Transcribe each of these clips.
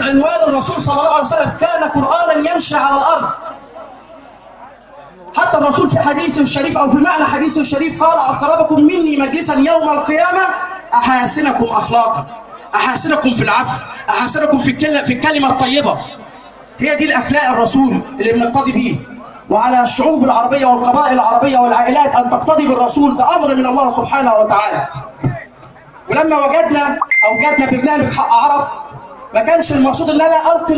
عنوان الرسول صلى الله عليه وسلم كان قرآنا يمشي على الأرض. حتى الرسول في حديثه الشريف أو في معنى حديثه الشريف قال: أقربكم مني مجلسا يوم القيامة أحاسنكم أخلاقا، أحاسنكم في العفو، أحاسنكم في الكلمة الطيبة. هي دي الأخلاق الرسول اللي بنقتدي بيه. وعلى الشعوب العربية والقبائل العربية والعائلات أن تقتدي بالرسول، ده أمر من الله سبحانه وتعالى. ولما وجدنا برنامج حق عرب، ما كانش المقصود ان انا القي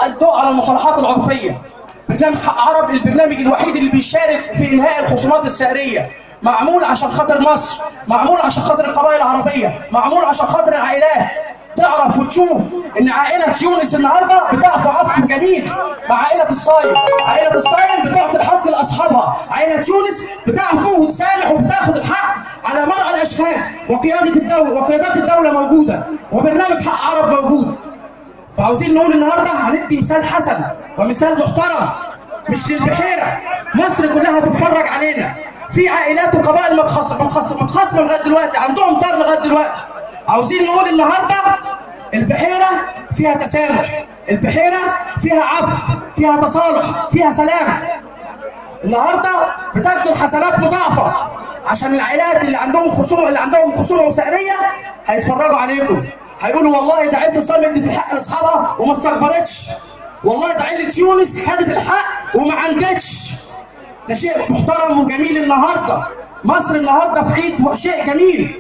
الضوء على المصطلحات العرفيه. برنامج حق عرب البرنامج الوحيد اللي بيشارك في انهاء الخصومات السعريه، معمول عشان خاطر مصر، معمول عشان خاطر القبائل العربيه، معمول عشان خاطر العائلات تعرف وتشوف ان عائله يونس النهارده بتعفو عفو جميل مع عائله الصايم. عائله الصايم بتعطي الحق لاصحابها، عائله يونس بتعفو وتسامح وبتاخد الحق على مرعى الاشهاد. وقيادات الدوله موجوده، وبرنامج حق عرب موجود. فعاوزين نقول النهارده هندي مثال حسن ومثال محترم، مش للبحيره، مصر كلها تتفرج علينا. في عائلات وقبائل متخاصمه لغايه دلوقتي، عندهم طار لغايه دلوقتي. عاوزين نقول النهارده البحيره فيها تسامح، البحيره فيها عفو، فيها تصالح، فيها سلام. النهارده بتاخدوا الحسنات مضاعفه عشان العائلات اللي عندهم خصومه وسعريه هيتفرجوا عليكم، هيقولوا والله ده عيله الصايم ادت الحق لاصحابها وما استكبرتش، والله ده عيله يونس خدت الحق وما عنجتش. ده شيء محترم وجميل. النهارده مصر النهارده في عيد شيء جميل.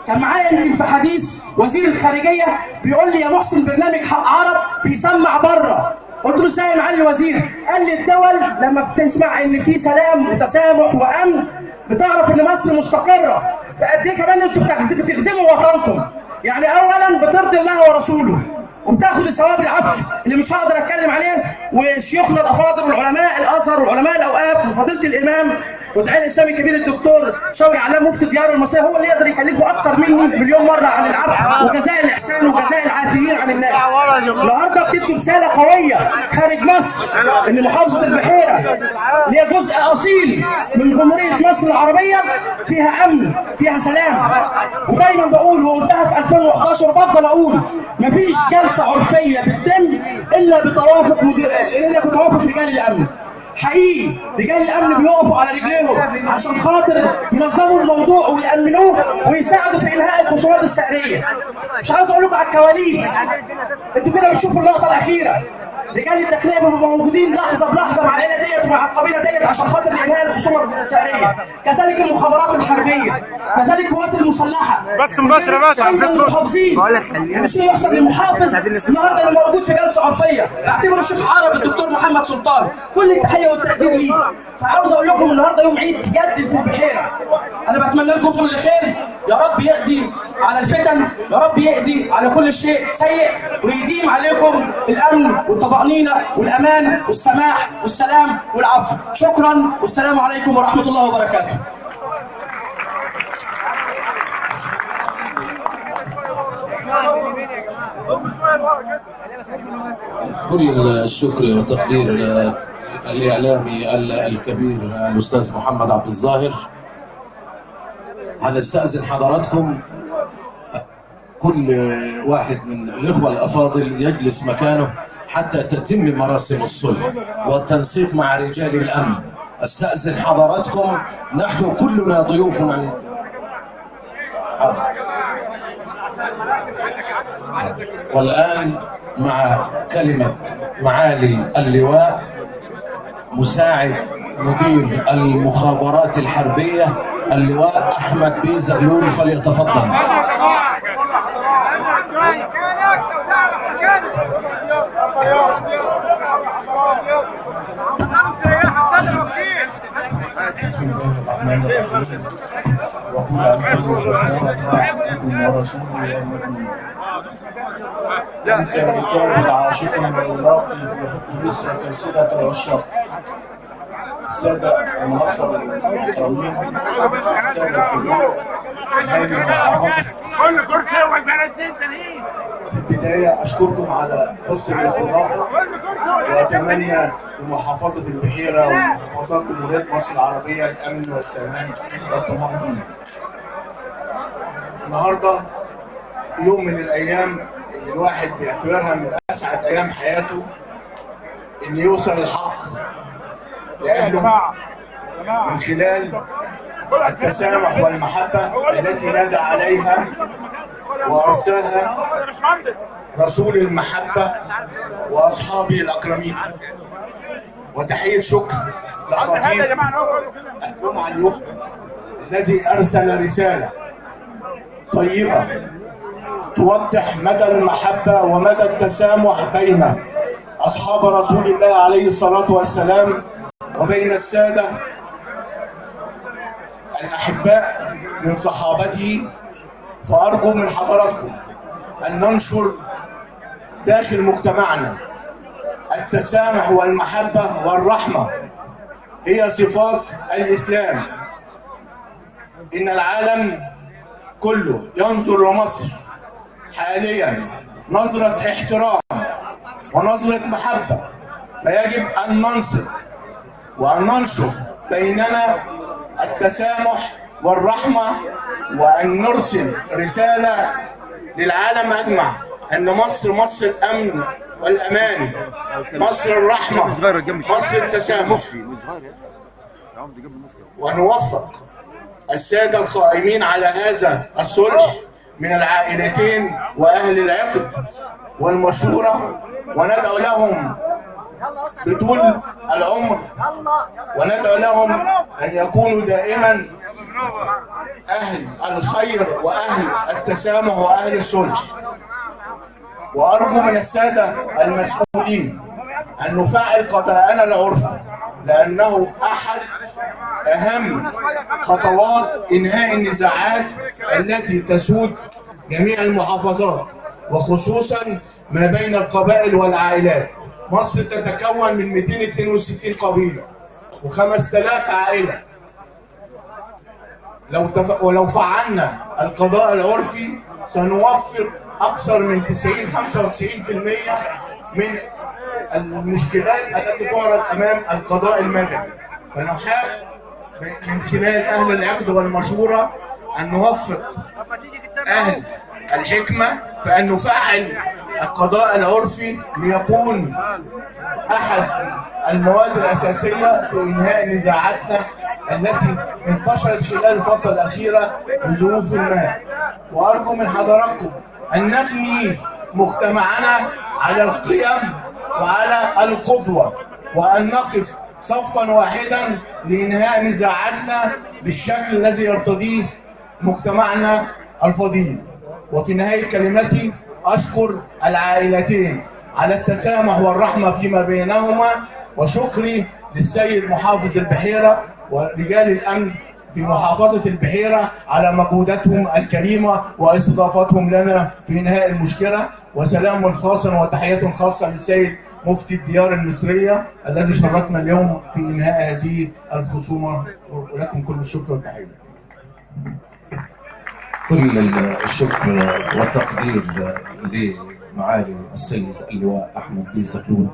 كان معايا يمكن في حديث وزير الخارجيه بيقول لي: يا محسن برنامج حق عرب بيسمع بره. قلت له: ازاي يا معالي الوزير؟ قال لي: الدول لما بتسمع ان في سلام وتسامح وامن بتعرف ان مصر مستقره. فقد ايه كمان انتوا بتخدموا وطنكم. يعني اولا بترضي الله ورسوله، وبتاخد ثواب العفو اللي مش هقدر اتكلم عليه. وشيوخنا الافاضل والعلماء الازهر وعلماء الاوقاف وفضيله الامام والداعيه الاسلامي الكبير الدكتور شوقي علام مفتي الديار المصريه هو اللي يقدر يكلمكم اكتر مني مليون مره عن العفو وجزاء الاحسان وجزاء العافيين عن الناس. النهارده بتدوا رساله قويه خارج مصر ان محافظه البحيره اللي هي جزء اصيل من جمهوريه مصر العربيه فيها امن، فيها سلام. ودايما بقول وقلتها في 2011 وبفضل اقول: مفيش جلسه عرفيه بتتم الا بتوافق رجال الامن. حقيقي رجال الامن بيقفوا على رجليهم عشان خاطر ينظموا الموضوع ويامنوه ويساعدوا في انهاء الخصومات السعريه. مش عاوز اقول لكم على الكواليس، انتوا كده بتشوفوا اللقطه الاخيره. رجال الداخليه بيبقوا موجودين لحظه بلحظه مع العيله ديت ومع القبيله ديت عشان خاطر انهاء الخصومات السعريه. كذلك المخابرات الحربيه، كذلك القوات المسلحه. بس مباشر يا باشا على المحافظين. يعني شيء يحسب للمحافظ النهارده اللي موجود في جلسه عرفيه، اعتبر الشيخ عرب الدكتور محمد سلطان كل التحيه والتقدير ليه. فعاوز اقول لكم النهارده يوم عيد بجد في البحيره. انا بتمنى لكم كل خير، يا رب يقضي على الفتن، يا رب يقضي على كل شيء سيء، ويديم عليكم الامن والطمانينه والامان والسماح والسلام والعفو. شكرا والسلام عليكم ورحمه الله وبركاته. كل الشكر والتقدير الإعلامي الكبير الأستاذ محمد عبد الظاهر. هنستأذن حضراتكم كل واحد من الإخوة الأفاضل يجلس مكانه حتى تتم مراسم الصلح والتنسيق مع رجال الأمن. أستأذن حضراتكم، نحن كلنا ضيوف عن والآن مع كلمة معالي اللواء مساعد مدير المخابرات الحربية اللواء أحمد بي زغلول، فليتفضل. بسم الله الرحمن الرحيم. وقل الحمد لله عبده ورسوله والمؤمنين. ليس بالكون العاشق والراقي بحكم مصر كالسدة والشرق. السادة المنصر الكريمين، السادة الحضور، هذه المحافظة. في البداية أشكركم على حسن الاستضافة، وأتمنى لمحافظة البحيرة ومحافظات جمهورية مصر العربية الأمن والسلام والطمأنينة. النهارده يوم من الأيام الواحد بيعتبرها من اسعد ايام حياته ان يوصل الحق لاهله من خلال التسامح والمحبه التي نادى عليها وارساها رسول المحبه واصحابه الاكرمين. وتحيه شكر لخطيب الجمعه اليوم الذي ارسل رساله طيبه توضح مدى المحبه ومدى التسامح بين اصحاب رسول الله عليه الصلاه والسلام وبين الساده الاحباء من صحابته. فارجو من حضراتكم ان ننشر داخل مجتمعنا التسامح والمحبه والرحمه، هي صفات الاسلام. ان العالم كله ينظر لمصر حاليا نظره احترام ونظره محبه، فيجب ان ننصت وان ننشر بيننا التسامح والرحمه، وان نرسل رساله للعالم اجمع ان مصر مصر الامن والامان، مصر الرحمه، مصر التسامح. ونوفق الساده القائمين على هذا الصلح من العائلتين واهل العقد والمشوره، وندعو لهم بطول العمر، وندعو لهم ان يكونوا دائما اهل الخير واهل التسامح واهل الصلح. وارجو من الساده المسؤولين ان نفعل قضاءنا العرفي، لانه احد اهم خطوات انهاء النزاعات التي تسود جميع المحافظات، وخصوصا ما بين القبائل والعائلات. مصر تتكون من 262 قبيله و5000 عائله. ولو فعلنا القضاء العرفي سنوفر اكثر من 95% من المشكلات التي تعرض امام القضاء المدني. فنحاول من خلال اهل العقد والمشوره ان نوفق اهل الحكمه فان نفعل القضاء العرفي ليكون احد المواد الاساسيه في انهاء نزاعاتنا التي انتشرت خلال الفتره الاخيره بظروف ما. وارجو من حضراتكم ان نبني مجتمعنا على القيم وعلى القدوه، وان نقف صفا واحدا لانهاء نزاعاتنا بالشكل الذي يرتضيه مجتمعنا الفضيل. وفي نهايه كلمتي اشكر العائلتين على التسامح والرحمه فيما بينهما، وشكري للسيد محافظ البحيره ورجال الامن في محافظه البحيره على مجهوداتهم الكريمه واستضافتهم لنا في انهاء المشكله. وسلام خاص وتحيه خاصه للسيد مفتي الديار المصريه الذي شرفنا اليوم في انهاء هذه الخصومه، ولكم كل الشكر والتحيه. كل الشكر والتقدير لمعالي السيد اللواء احمد بن زكلون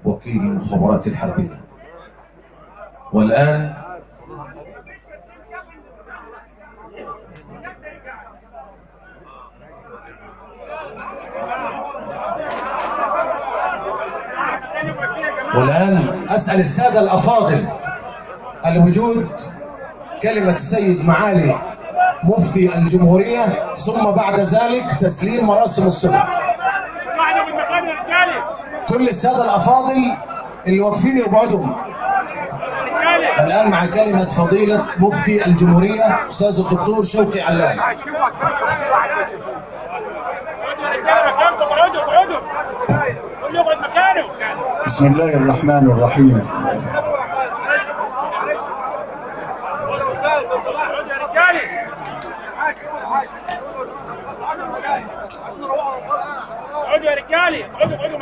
وكيل المخابرات الحربيه. والان اسال الساده الافاضل الوجود كلمه السيد معالي مفتي الجمهوريه، ثم بعد ذلك تسليم مراسم الصلح. كل الساده الافاضل اللي واقفين يقعدوا. الان مع كلمه فضيله مفتي الجمهوريه استاذ الدكتور شوقي علام. بسم الله الرحمن الرحيم.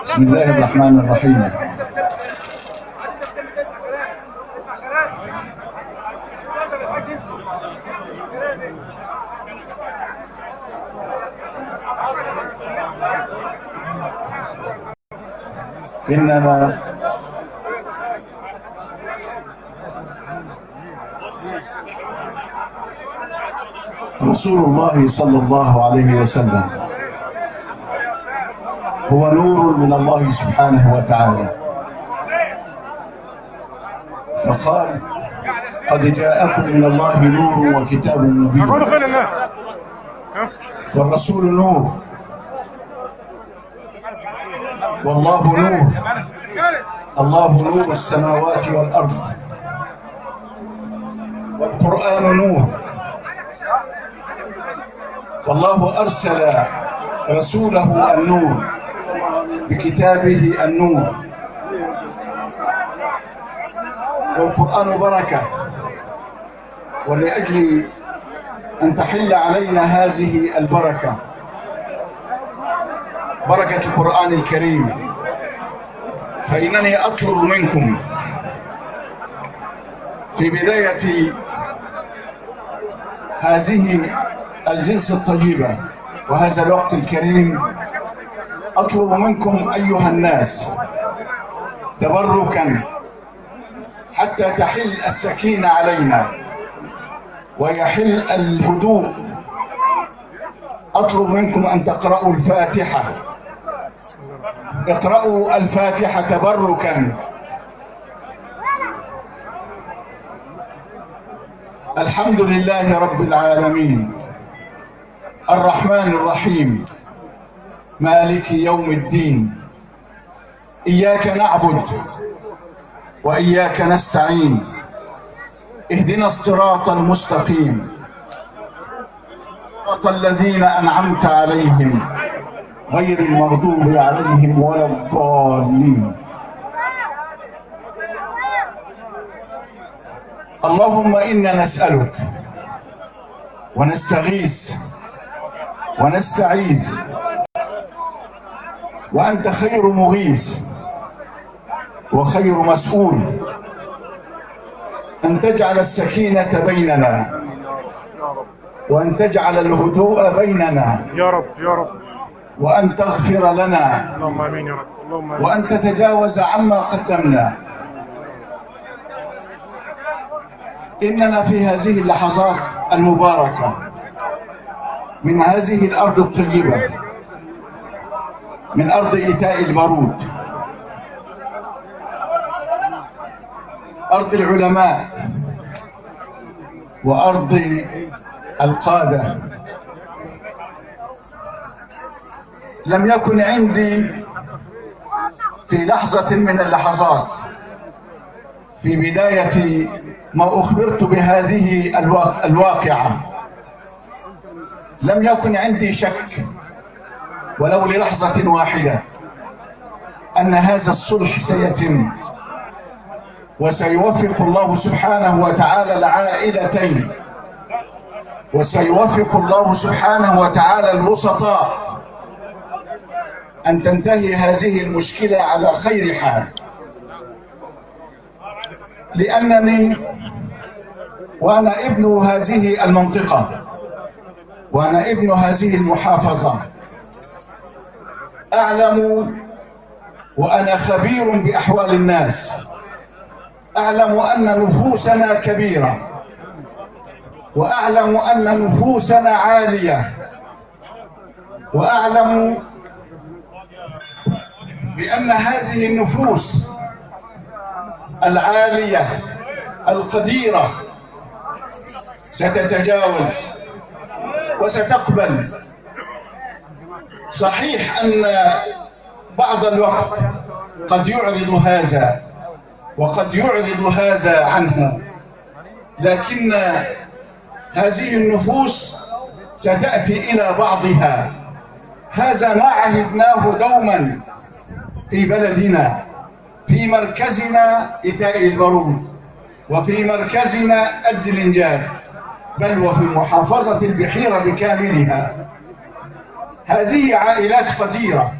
بسم الله الرحمن الرحيم. إنما رسول الله صلى الله عليه وسلم هو نور من الله سبحانه وتعالى. فقال قد جاءكم من الله نور وكتاب مبين. فالرسول نور والله نور، الله نور السماوات والأرض، والقرآن نور. والله أرسل رسوله النور بكتابه النور، والقرآن بركة. ولأجل أن تحل علينا هذه البركة، بركة القرآن الكريم، فإنني أطلب منكم في بداية هذه الجلسة الطيبة وهذا الوقت الكريم، أطلب منكم أيها الناس تبركا حتى تحل السكينة علينا ويحل الهدوء. أطلب منكم أن تقرأوا الفاتحة، اقرأوا الفاتحة تبركا. الحمد لله رب العالمين الرحمن الرحيم مالك يوم الدين، إياك نعبد وإياك نستعين، اهدنا الصراط المستقيم، صراط الذين أنعمت عليهم غير المغضوب عليهم ولا الضالين. اللهم إنا نسألك ونستغيث ونستعيذ وأنت خير مغيث وخير مسؤول، أن تجعل السكينة بيننا وأن تجعل الهدوء بيننا يا رب يا رب، وأن تغفر لنا اللهم امين يا رب، اللهم امين. وأن تتجاوز عما قدمنا. إننا في هذه اللحظات المباركة من هذه الأرض الطيبة، من أرض إيتاء البارود، أرض العلماء وأرض القادة. لم يكن عندي في لحظة من اللحظات في بداية ما أخبرت بهذه الواقعة، لم يكن عندي شك ولو للحظة واحدة أن هذا الصلح سيتم، وسيوفق الله سبحانه وتعالى العائلتين، وسيوفق الله سبحانه وتعالى الوسطاء أن تنتهي هذه المشكلة على خير حال. لأنني وأنا ابن هذه المنطقة وأنا ابن هذه المحافظة أعلم، وأنا خبير بأحوال الناس، أعلم أن نفوسنا كبيرة، وأعلم أن نفوسنا عالية، وأعلم بأن هذه النفوس العالية القديرة ستتجاوز وستقبل. صحيح أن بعض الوقت قد يعرض هذا وقد يعرض هذا عنه، لكن هذه النفوس ستأتي إلى بعضها. هذا ما عهدناه دوما في بلدنا، في مركزنا إيتاء البارود، وفي مركزنا الدلنجان، بل وفي محافظة البحيرة بكاملها. هذه عائلات قديرة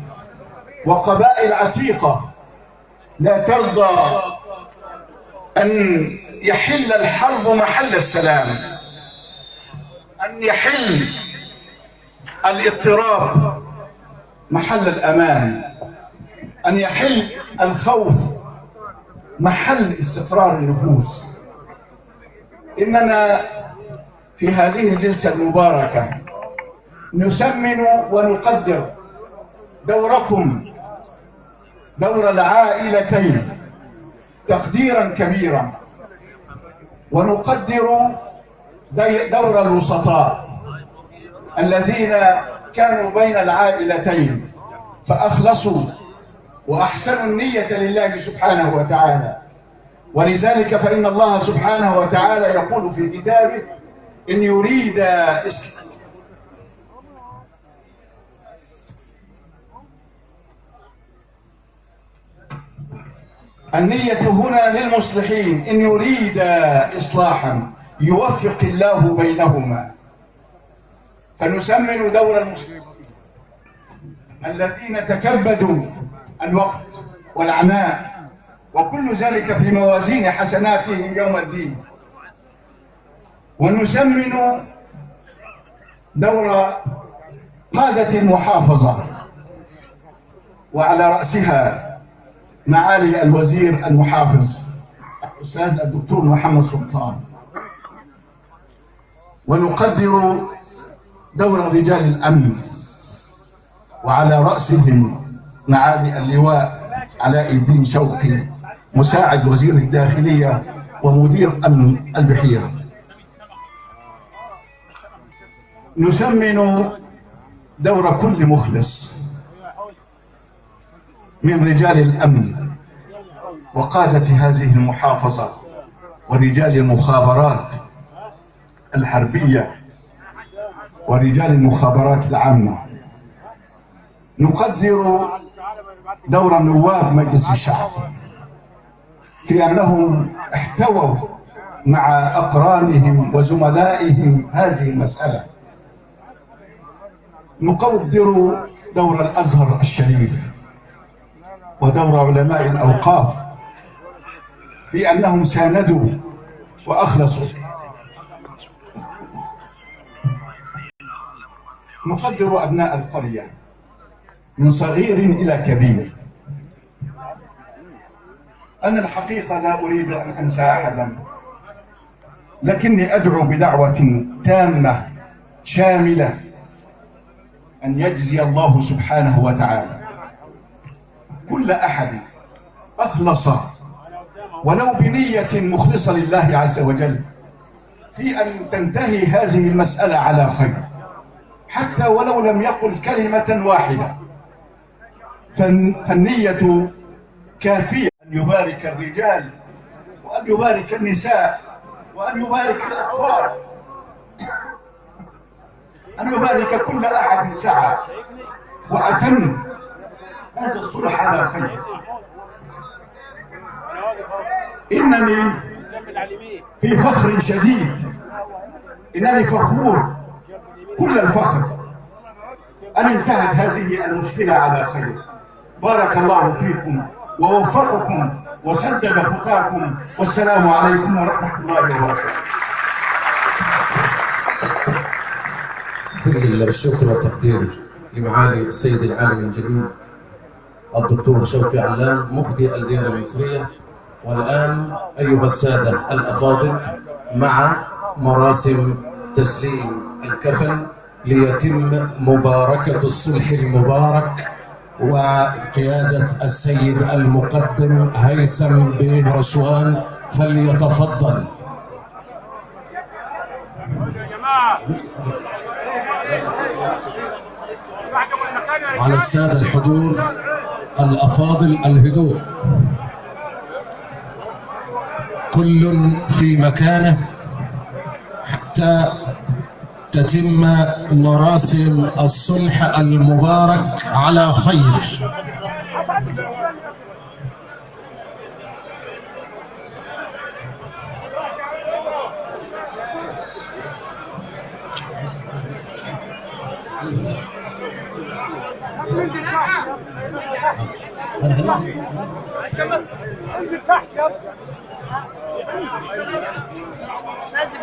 وقبائل عتيقة لا ترضى أن يحل الحرب محل السلام، أن يحل الاضطراب محل الأمان، أن يحل الخوف محل استقرار النفوس. إننا في هذه الجلسة المباركة نسمن ونقدر دوركم دور العائلتين تقديرا كبيرا، ونقدر دور الوسطاء الذين كانوا بين العائلتين فأخلصوا وأحسنوا النية لله سبحانه وتعالى. ولذلك فإن الله سبحانه وتعالى يقول في كتابه: إن يريد النية هنا للمصلحين، إن يريد إصلاحا يوفق الله بينهما. فنسمن دور المسلمين الذين تكبدوا الوقت والعناء وكل ذلك في موازين حسناتهم يوم الدين. ونسمن دور قادة المحافظة، وعلى رأسها معالي الوزير المحافظ الأستاذ الدكتور محمد سلطان. ونقدر دور رجال الأمن، وعلى رأسهم معالي اللواء علاء الدين شوقي مساعد وزير الداخلية ومدير أمن البحيرة. نسمن دور كل مخلص من رجال الأمن وقادة هذه المحافظة ورجال المخابرات الحربية ورجال المخابرات العامة. نقدر دور نواب مجلس الشعب في أنهم احتووا مع أقرانهم وزملائهم هذه المسألة. نقدر دور الأزهر الشريف ودور علماء الأوقاف في أنهم ساندوا وأخلصوا. نقدر أبناء القرية من صغير إلى كبير. أنا الحقيقة لا أريد أن أنسى أحدا، لكني أدعو بدعوة تامة شاملة أن يجزي الله سبحانه وتعالى كل أحد أخلص ولو بنية مخلصة لله عز وجل في أن تنتهي هذه المسألة على خير، حتى ولو لم يقل كلمة واحدة، فالنية كافية أن يبارك الرجال وأن يبارك النساء وأن يبارك الأطفال، أن يبارك كل أحد سعى وأتم هذا الصلح على خير. إنني في فخر شديد، إنني فخور كل الفخر أن انتهت هذه المشكلة على خير. بارك الله فيكم ووفقكم وسدد خطاكم، والسلام عليكم ورحمة الله وبركاته. كل الشكر والتقدير لمعالي السيد العالم الجليل الدكتور شوقي علام مفتي الديانة المصرية. والآن أيها السادة الأفاضل مع مراسم تسليم الكفن ليتم مباركة الصلح المبارك وقيادة السيد المقدم هيثم بن رشوان، فليتفضل. على السادة الحضور الأفاضل الهدوء، كل في مكانه حتى تتم مراسم الصلح المبارك على خير. انزل تحت يا نازل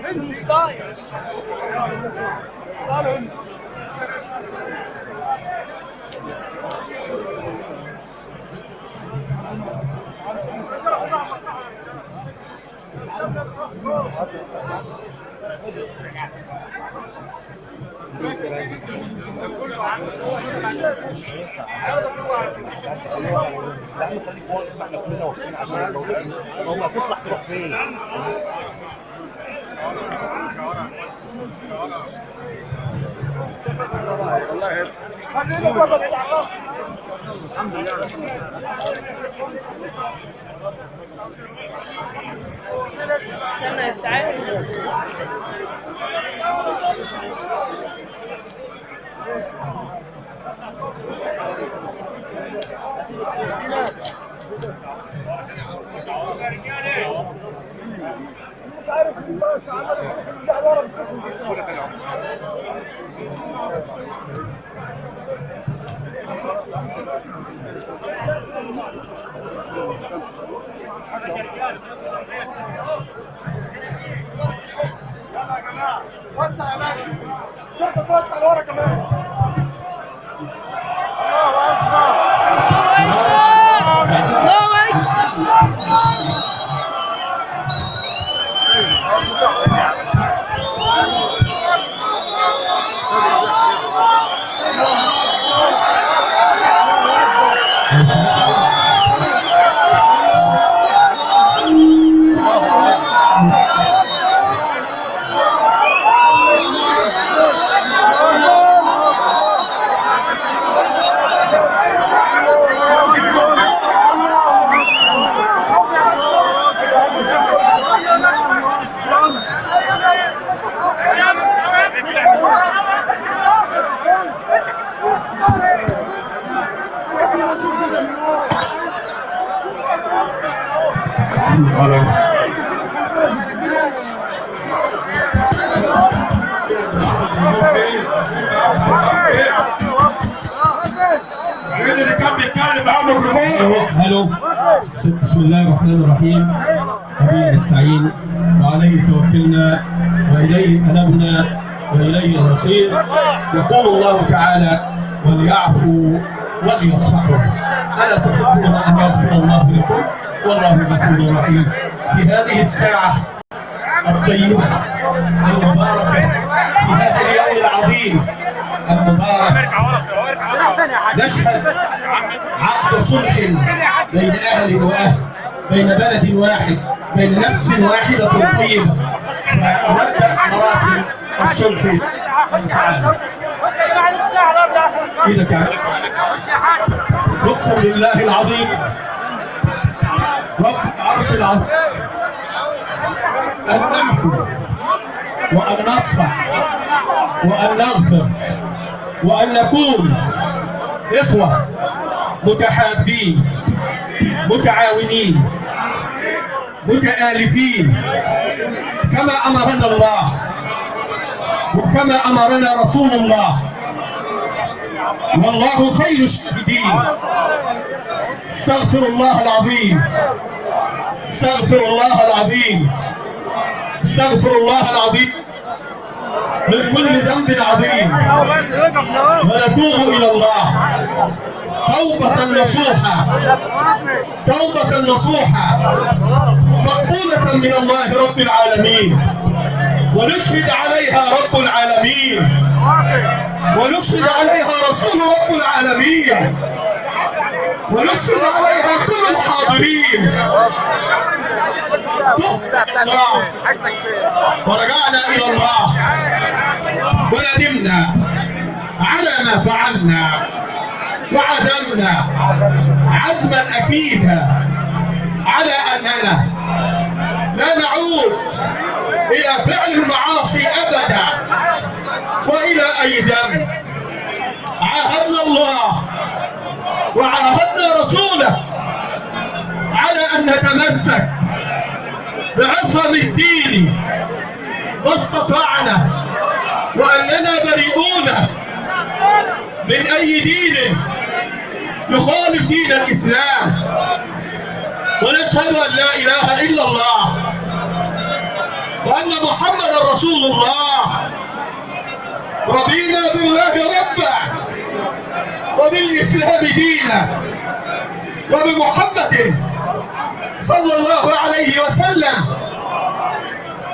بس مش طاير. استنى يا سعيد. وسع يا باشا، الشرطه توسع لورا كمان. الله هلو. بسم الله الرحمن الرحيم. وبه نستعين وعليه توكلنا واليه انبنا واليه المصير. يقول الله تعالى: وليعفوا وليصفحوا، الا تحبون ان يغفر الله لكم والله غفور رحيم. في هذه الساعه الطيبه المباركه، في هذا اليوم العظيم المبارك، نشهد عقد صلح بين اهل واهل، بين بلد واحد، بين نفس واحده طيبه، ونبدا مراسم الصلح. تعالى ايدك اقسم بالله العظيم رب العرش العظيم ان نمحو وان نصفح وان نغفر وان نكون اخوه متحابين متعاونين متآلفين كما امرنا الله وكما امرنا رسول الله، والله خير الشاهدين. استغفر الله العظيم، استغفر الله العظيم، استغفر الله العظيم من كل ذنب عظيم، ونتوب الى الله توبة نصوحة، توبة نصوحة مقبولة من الله رب العالمين، ونشهد عليها رب العالمين، ونشهد عليها رسول رب العالمين، ونشهد عليها كل الحاضرين. ورجعنا إلى الله وندمنا على ما فعلنا، وعزمنا عزما أكيدا على أننا لا نعود إلى فعل المعاصي أبدا وإلى أي ذنب. عاهدنا الله وعاهدنا رسوله على أن نتمسك بعصم الدين ما استطعنا، وأننا بريئون من أي دين يخالف دين الإسلام، ونشهد أن لا إله إلا الله وأن محمدا رسول الله. رضينا بالله ربا وبالإسلام دينا وبمحمد صلى الله عليه وسلم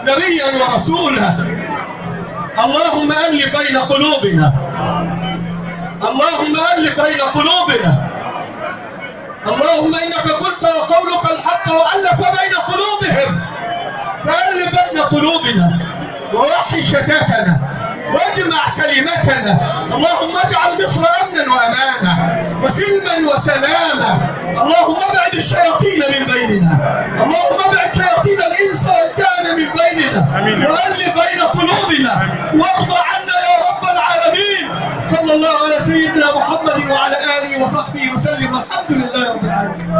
نبيا ورسولا. اللهم ألف بين قلوبنا، اللهم ألف بين قلوبنا، اللهم إنك قلت وقولك الحق وألف بين قلوبهم، فألف بين قلوبنا ووحد شتاتنا واجمع كلمتنا. اللهم اجعل مصر امنا وامانا وسلما وسلاما. اللهم ابعد الشياطين من بيننا، اللهم ابعد شياطين الانس والجان من بيننا، والف بين قلوبنا، وارض عنا يا رب العالمين. صلى الله على سيدنا محمد وعلى اله وصحبه وسلم، الحمد لله رب العالمين.